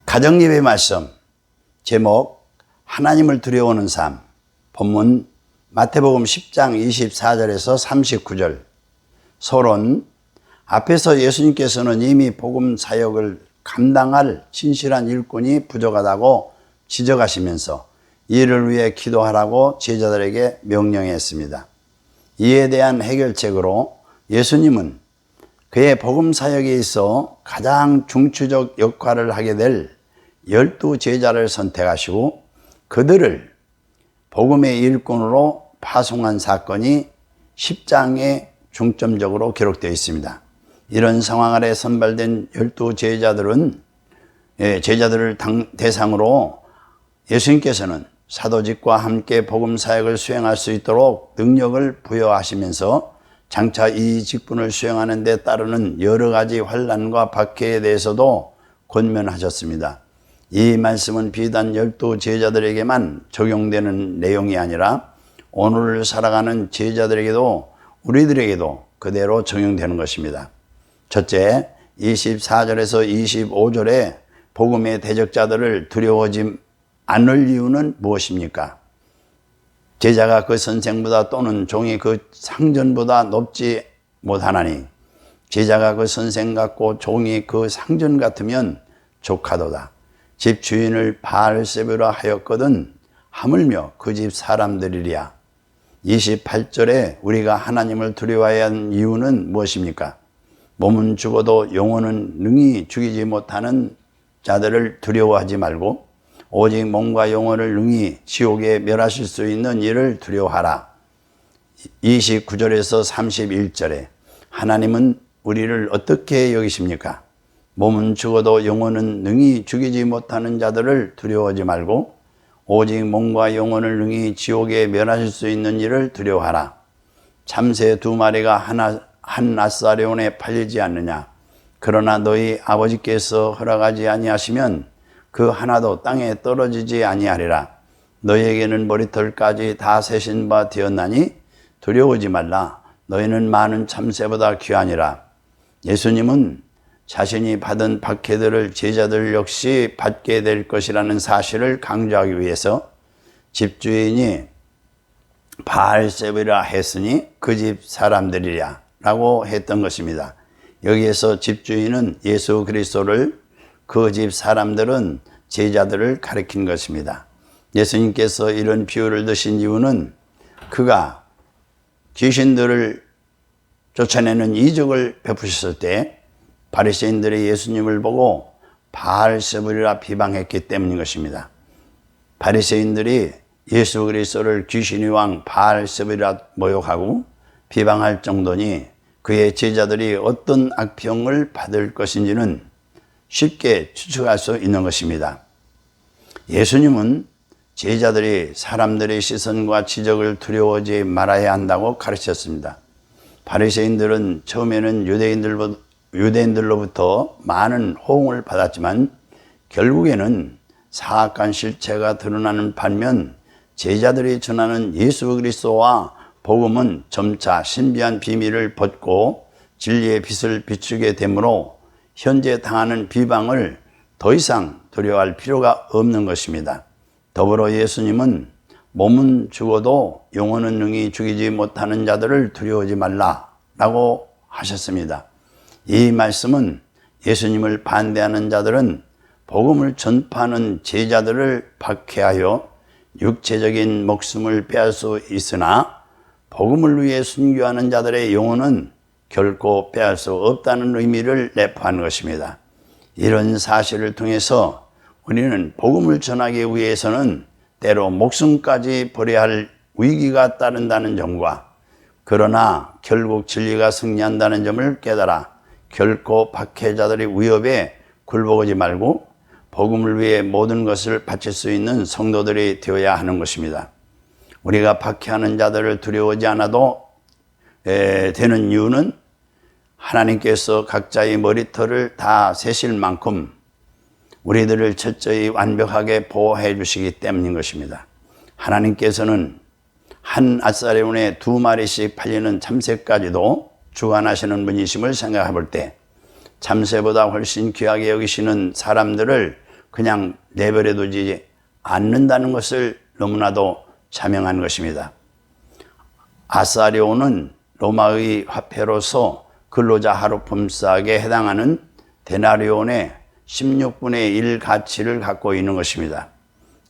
가정예배 말씀 제목 하나님을 두려워하는 삶. 본문 마태복음 10장 24절에서 39절. 서론. 앞에서 예수님께서는 이미 복음 사역을 감당할 진실한 일꾼이 부족하다고 지적하시면서 이를 위해 기도하라고 제자들에게 명령했습니다. 이에 대한 해결책으로 예수님은 그의 복음 사역에 있어 가장 중추적 역할을 하게 될 12제자를 선택하시고 그들을 복음의 일꾼으로 파송한 사건이 10장에 중점적으로 기록되어 있습니다. 이런 상황 아래 선발된 12제자들을 대상으로 예수님께서는 사도직과 함께 복음 사역을 수행할 수 있도록 능력을 부여하시면서 장차 이 직분을 수행하는 데 따르는 여러 가지 환난과 박해에 대해서도 권면하셨습니다. 이 말씀은 비단 12제자들에게만 적용되는 내용이 아니라 오늘 살아가는 제자들에게도 우리들에게도 그대로 적용되는 것입니다. 첫째, 24절에서 25절에 복음의 대적자들을 두려워하지 않을 이유는 무엇입니까? 제자가 그 선생보다 또는 종이 그 상전보다 높지 못하나니 제자가 그 선생 같고 종이 그 상전 같으면 족하도다. 집 주인을 바알세부라 하였거든 하물며 그 집 사람들이랴. 28절에 우리가 하나님을 두려워해야 하는 이유는 무엇입니까? 몸은 죽어도 영혼은 능히 죽이지 못하는 자들을 두려워하지 말고 오직 몸과 영혼을 능히 지옥에 멸하실 수 있는 이를 두려워하라. 29절에서 31절에 하나님은 우리를 어떻게 여기십니까? 몸은 죽어도 영혼은 능히 죽이지 못하는 자들을 두려워하지 말고 오직 몸과 영혼을 능히 지옥에 멸하실 수 있는 이를 두려워하라. 참새 2마리가 한 나사레온에 팔리지 않느냐? 그러나 너희 아버지께서 허락하지 아니하시면 그 하나도 땅에 떨어지지 아니하리라. 너희에게는 머리털까지 다 세신 바 되었나니 두려워하지 말라. 너희는 많은 참새보다 귀하니라. 예수님은 자신이 받은 박해들을 제자들 역시 받게 될 것이라는 사실을 강조하기 위해서 집주인이 바알세부라 했으니 그 집 사람들이랴 라고 했던 것입니다. 여기에서 집주인은 예수 그리스도를, 그 집 사람들은 제자들을 가리킨 것입니다. 예수님께서 이런 비유를 드신 이유는 그가 귀신들을 쫓아내는 이적을 베푸셨을 때 바리새인들이 예수님을 보고 바알세부리라 비방했기 때문인 것입니다. 바리새인들이 예수 그리스도를 귀신의 왕 바알세부리라 모욕하고 비방할 정도니 그의 제자들이 어떤 악평을 받을 것인지는 쉽게 추측할 수 있는 것입니다. 예수님은 제자들이 사람들의 시선과 지적을 두려워하지 말아야 한다고 가르쳤습니다. 바리새인들은 처음에는 유대인들로부터 많은 호응을 받았지만 결국에는 사악한 실체가 드러나는 반면 제자들이 전하는 예수 그리스도와 복음은 점차 신비한 비밀을 벗고 진리의 빛을 비추게 되므로 현재 당하는 비방을 더 이상 두려워할 필요가 없는 것입니다. 더불어 예수님은 몸은 죽어도 영혼은 능히 죽이지 못하는 자들을 두려워하지 말라라고 하셨습니다. 이 말씀은 예수님을 반대하는 자들은 복음을 전파하는 제자들을 박해하여 육체적인 목숨을 빼앗을 수 있으나 복음을 위해 순교하는 자들의 영혼은 결코 빼앗을 수 없다는 의미를 내포하는 것입니다. 이런 사실을 통해서 우리는 복음을 전하기 위해서는 때로 목숨까지 버려야 할 위기가 따른다는 점과 그러나 결국 진리가 승리한다는 점을 깨달아 결코 박해자들의 위협에 굴복하지 말고 복음을 위해 모든 것을 바칠 수 있는 성도들이 되어야 하는 것입니다. 우리가 박해하는 자들을 두려워하지 않아도 되는 이유는 하나님께서 각자의 머리털을 다 세실 만큼 우리들을 철저히 완벽하게 보호해 주시기 때문인 것입니다. 하나님께서는 한 아사레온에 2마리씩 팔리는 참새까지도 주관하시는 분이심을 생각해 볼 때 참새보다 훨씬 귀하게 여기시는 사람들을 그냥 내버려두지 않는다는 것을 너무나도 자명한 것입니다. 아사리온은 로마의 화폐로서 근로자 하루 품삯에 해당하는 데나리온의 16분의 1 가치를 갖고 있는 것입니다.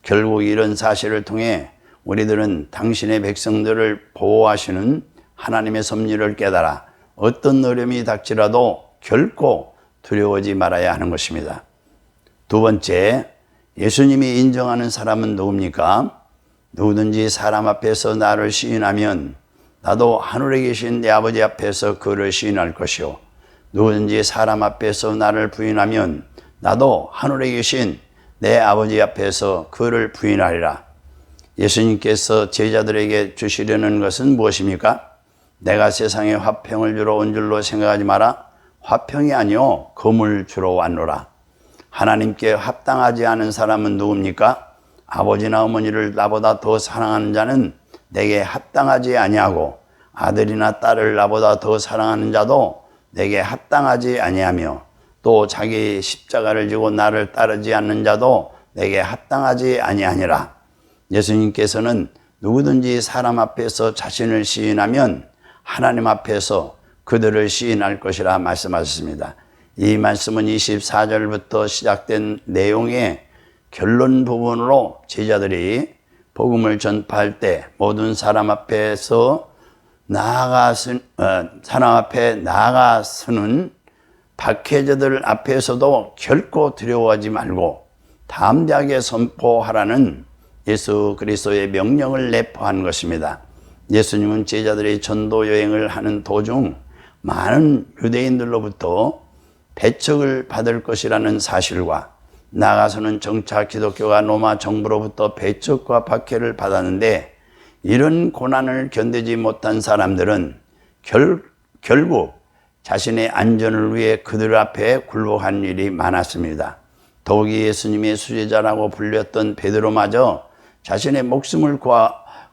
결국 이런 사실을 통해 우리들은 당신의 백성들을 보호하시는 하나님의 섭리를 깨달아 어떤 어려움이 닥치라도 결코 두려워하지 말아야 하는 것입니다. 두 번째, 예수님이 인정하는 사람은 누굽니까? 누구든지 사람 앞에서 나를 시인하면 나도 하늘에 계신 내 아버지 앞에서 그를 시인할 것이요. 누구든지 사람 앞에서 나를 부인하면 나도 하늘에 계신 내 아버지 앞에서 그를 부인하리라. 예수님께서 제자들에게 주시려는 것은 무엇입니까? 내가 세상에 화평을 주러 온 줄로 생각하지 마라. 화평이 아니요 금을 주러 왔노라. 하나님께 합당하지 않은 사람은 누굽니까? 아버지나 어머니를 나보다 더 사랑하는 자는 내게 합당하지 아니하고 아들이나 딸을 나보다 더 사랑하는 자도 내게 합당하지 아니하며 또 자기 십자가를 지고 나를 따르지 않는 자도 내게 합당하지 아니하니라. 예수님께서는 누구든지 사람 앞에서 자신을 시인하면 하나님 앞에서 그들을 시인할 것이라 말씀하셨습니다. 이 말씀은 24절부터 시작된 내용의 결론 부분으로 제자들이 복음을 전파할 때 모든 사람 앞에서 사람 앞에 나아가서는 박해자들 앞에서도 결코 두려워하지 말고 담대하게 선포하라는 예수 그리스도의 명령을 내포한 것입니다. 예수님은 제자들이 전도 여행을 하는 도중 많은 유대인들로부터 배척을 받을 것이라는 사실과 나아가서는 정차 기독교가 로마 정부로부터 배척과 박해를 받았는데 이런 고난을 견디지 못한 사람들은 결국 자신의 안전을 위해 그들 앞에 굴복한 일이 많았습니다. 더욱이 예수님의 수제자라고 불렸던 베드로마저 자신의 목숨을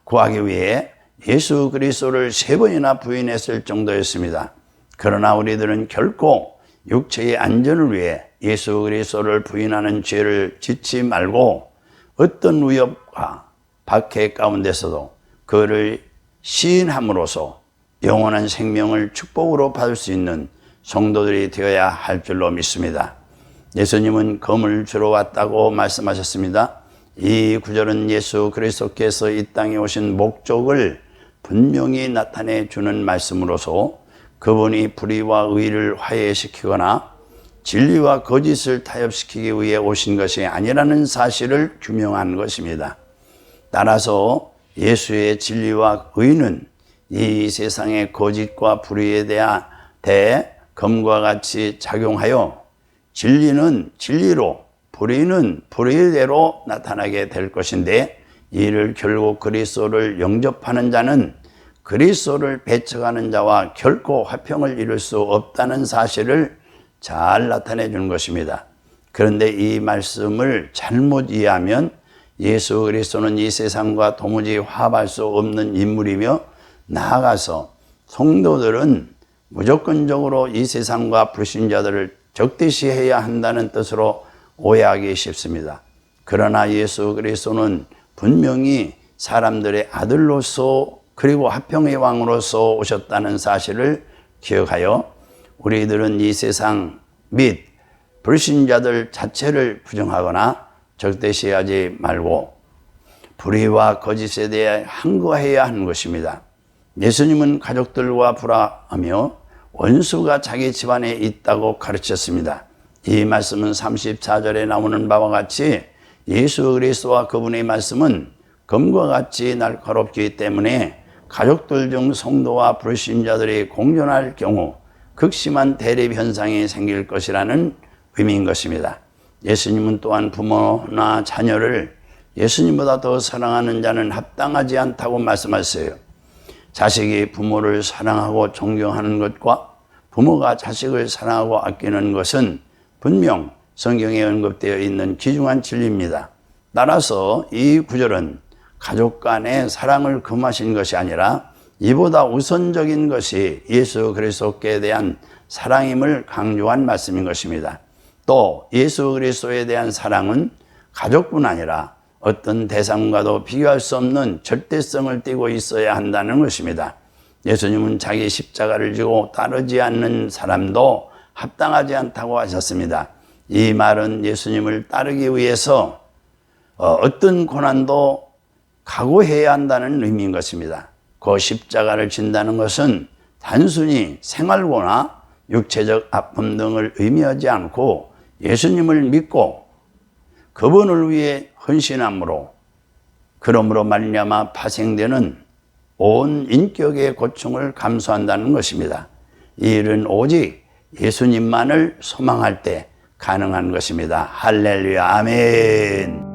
구하기 위해 예수 그리스도를 3번이나 부인했을 정도였습니다. 그러나 우리들은 결코 육체의 안전을 위해 예수 그리스도를 부인하는 죄를 짓지 말고 어떤 위협과 박해 가운데서도 그를 시인함으로써 영원한 생명을 축복으로 받을 수 있는 성도들이 되어야 할 줄로 믿습니다. 예수님은 검을 주러 왔다고 말씀하셨습니다. 이 구절은 예수 그리스도께서 이 땅에 오신 목적을 분명히 나타내 주는 말씀으로서 그분이 불의와 의를 화해시키거나 진리와 거짓을 타협시키기 위해 오신 것이 아니라는 사실을 규명한 것입니다. 따라서 예수의 진리와 의는 이 세상의 거짓과 불의에 대해 검과 같이 작용하여 진리는 진리로 불의는 불의대로 나타나게 될 것인데 이를 결국 그리스도를 영접하는 자는 그리스도를 배척하는 자와 결코 화평을 이룰 수 없다는 사실을 잘 나타내 주는 것입니다. 그런데 이 말씀을 잘못 이해하면 예수 그리스도는 이 세상과 도무지 화합할 수 없는 인물이며 나아가서 성도들은 무조건적으로 이 세상과 불신자들을 적대시해야 한다는 뜻으로 오해하기 쉽습니다. 그러나 예수 그리스도는 분명히 사람들의 아들로서 그리고 화평의 왕으로서 오셨다는 사실을 기억하여 우리들은 이 세상 및 불신자들 자체를 부정하거나 적대시하지 말고 불의와 거짓에 대해 항거해야 하는 것입니다. 예수님은 가족들과 불화하며 원수가 자기 집안에 있다고 가르쳤습니다. 이 말씀은 34절에 나오는 바와 같이 예수 그리스도와 그분의 말씀은 검과 같이 날카롭기 때문에 가족들 중 성도와 불신자들이 공존할 경우 극심한 대립 현상이 생길 것이라는 의미인 것입니다. 예수님은 또한 부모나 자녀를 예수님보다 더 사랑하는 자는 합당하지 않다고 말씀하셨어요. 자식이 부모를 사랑하고 존경하는 것과 부모가 자식을 사랑하고 아끼는 것은 분명 성경에 언급되어 있는 귀중한 진리입니다. 따라서 이 구절은 가족 간의 사랑을 금하신 것이 아니라 이보다 우선적인 것이 예수 그리스도께 대한 사랑임을 강조한 말씀인 것입니다. 또 예수 그리스도에 대한 사랑은 가족뿐 아니라 어떤 대상과도 비교할 수 없는 절대성을 띠고 있어야 한다는 것입니다. 예수님은 자기 십자가를 지고 따르지 않는 사람도 합당하지 않다고 하셨습니다. 이 말은 예수님을 따르기 위해서 어떤 고난도 각오해야 한다는 의미인 것입니다. 그 십자가를 진다는 것은 단순히 생활고나 육체적 아픔 등을 의미하지 않고 예수님을 믿고 그분을 위해 헌신함으로 그러므로 말미암아 파생되는 온 인격의 고충을 감수한다는 것입니다. 이 일은 오직 예수님만을 소망할 때 가능한 것입니다. 할렐루야, 아멘.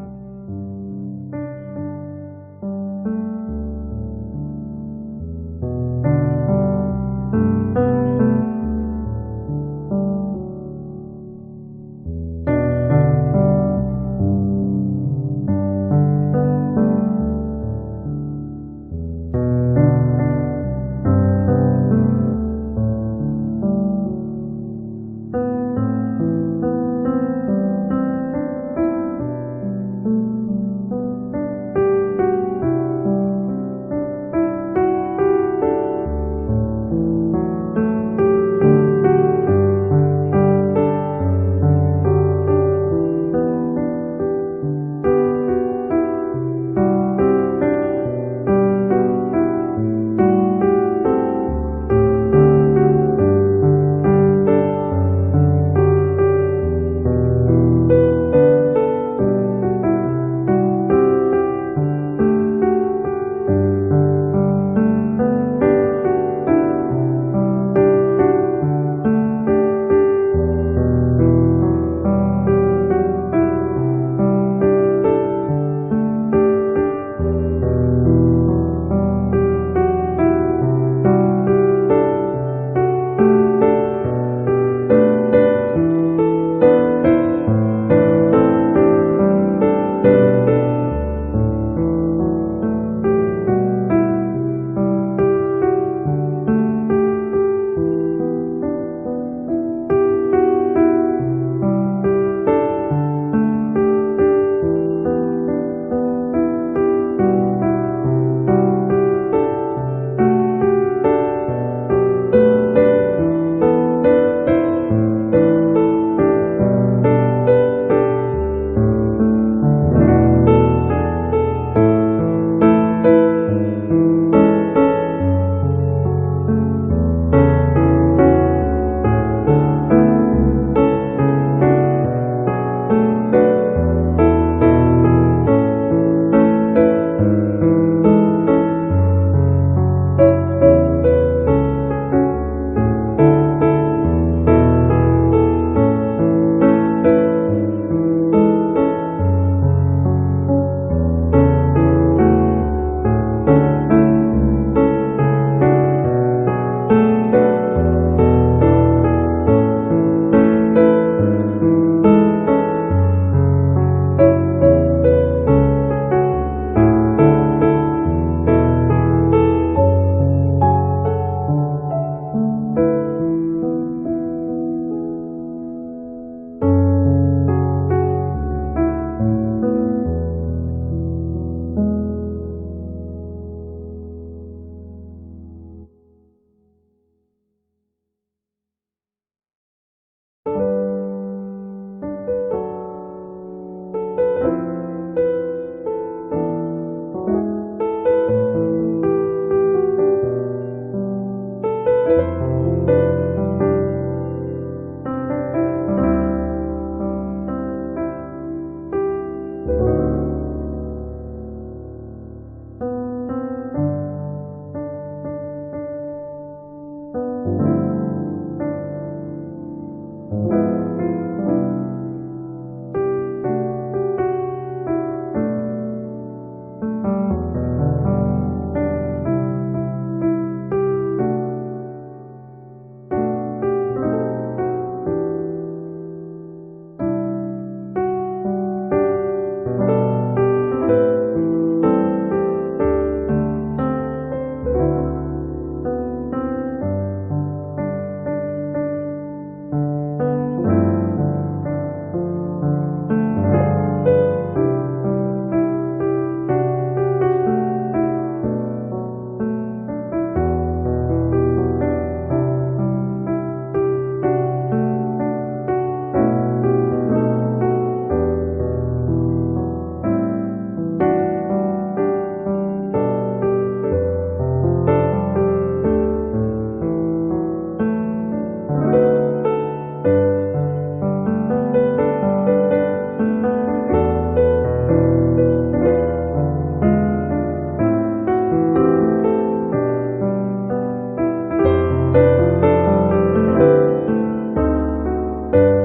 있습니다.